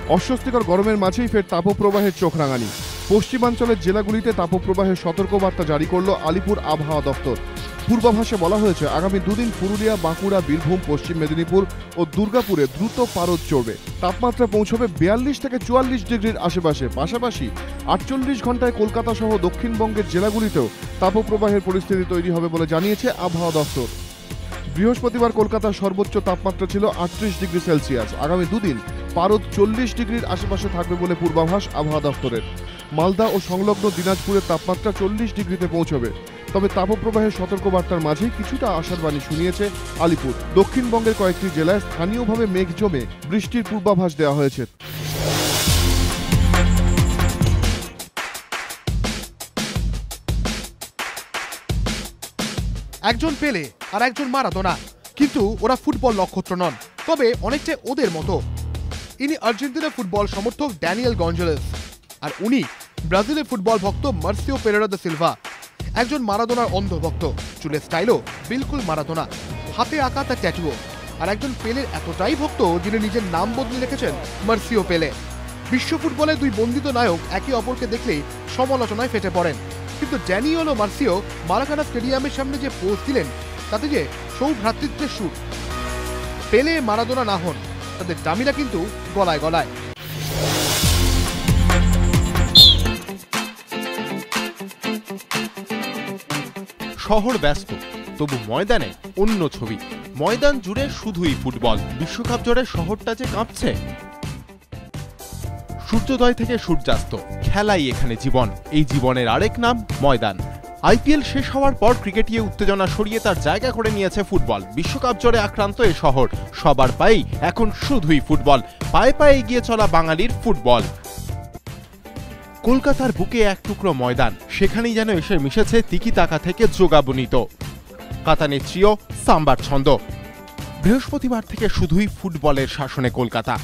অস্বস্তিকর গরমের মাঝেই ফের তাপপ্রবাহের চোখ রাঙানি। পশ্চিমাঞ্চলের জেলাগুলিতে তাপপ্রবাহের সতর্কবার্তা জারি করল আলিপুর আবহাওয়া দপ্তর। পূর্বাভাসে বলা হয়েছে আগামী দুদিন পুরুলিয়া, বাঁকুড়া, বীরভূম, পশ্চিম মেদিনীপুর ও দুর্গাপুরে দ্রুত পারদ চড়বে। তাপমাত্রা পৌঁছবে 42 থেকে 44 ডিগ্রির আশেপাশে। পাশাপাশি 48 ঘন্টায় কলকাতা সহ দক্ষিণবঙ্গের জেলাগুলিতেও তাপপ্রবাহের পরিস্থিতি তৈরি হবে বলে জানিয়েছে আবহাওয়া দপ্তর। বৃহস্পতিবার কলকাতার সর্বোচ্চ তাপমাত্রা ছিল 38 ডিগ্রি সেলসিয়াস। আগামী দুদিন পারদ 40 ডিগ্রির আশেপাশে থাকবে বলে পূর্বাভাস আবহাওয়া দপ্তরের। মালদা ও সংলগ্ন দিনাজপুরের তাপমাত্রা 40 ডিগ্রিতে পৌঁছবে। তবে তাপপ্রবাহের সতর্কবার্তার মাঝেই কিছুটা আশার বাণী শুনিয়েছে আলিপুর। দক্ষিণবঙ্গের কয়েকটি জেলায় স্থানীয়ভাবে মেঘ জমে বৃষ্টির পূর্বাভাস দেওয়া হয়েছে। একজন পেলে আর একজন মারাদোনা, কিন্তু ওরা ফুটবল নক্ষত্র নন, তবে অনেকটা ওদের মতো। ইনি আর্জেন্টিনা ফুটবল সমর্থক ড্যানিয়েল গঞ্জালেস, আর উনি ব্রাজিলের ফুটবল ভক্ত মার্সিও পেরেরা দা সিলভা। একজন মারাদোনার অন্ধ ভক্ত, চুলের স্টাইলও বিলকুল মারাদোনা, হাতে আঁকা তার ট্যাটুও। আর একজন পেলের এতটাই ভক্ত যিনি নিজের নাম বদলে লিখেছেন মার্সিও পেলে। বিশ্ব ফুটবলের দুই বন্দিত নায়ক একে অপরকে দেখলেই সমালোচনায় ফেটে পড়েন, কিন্তু ড্যানিয়েল ও মার্সিও মারাকানা স্টেডিয়ামের সামনে যে পোজ দিলেন তাতে যে সৌভ্রাতৃত্বের সুর। পেলে মারাদোনা না হন, তাদের দামিরা কিন্তু গলায় গলায়। শহর ব্যস্ত, তবু ময়দানে অন্য ছবি। ময়দান জুড়ে শুধুই ফুটবল। বিশ্বকাপ জুড়ে শহরটা যে কাঁপছে। সূর্যোদয় থেকে সূর্যাস্ত, খেলাই এখানে জীবন। এই জীবনের আরেক নাম ময়দান। আইপিএল শেষ হওয়ার পর ক্রিকেটীয় উত্তেজনা সরিয়ে তার জায়গা করে নিয়েছে ফুটবল। বিশ্বকাপ জ্বরে আক্রান্ত এ শহর, সবার পায়েই এখন শুধুই ফুটবল। পায়ে পায়ে এগিয়ে চলা বাঙালির ফুটবল। কলকাতার বুকে এক টুকরো ময়দান, সেখানেই যেন এসে মিশেছে তিকি-তাকা থেকে যোগাবনিত কাতানেত্রীয় সাম্বার ছন্দ। বৃহস্পতিবার থেকে শুধুই ফুটবলের শাসনে কলকাতা।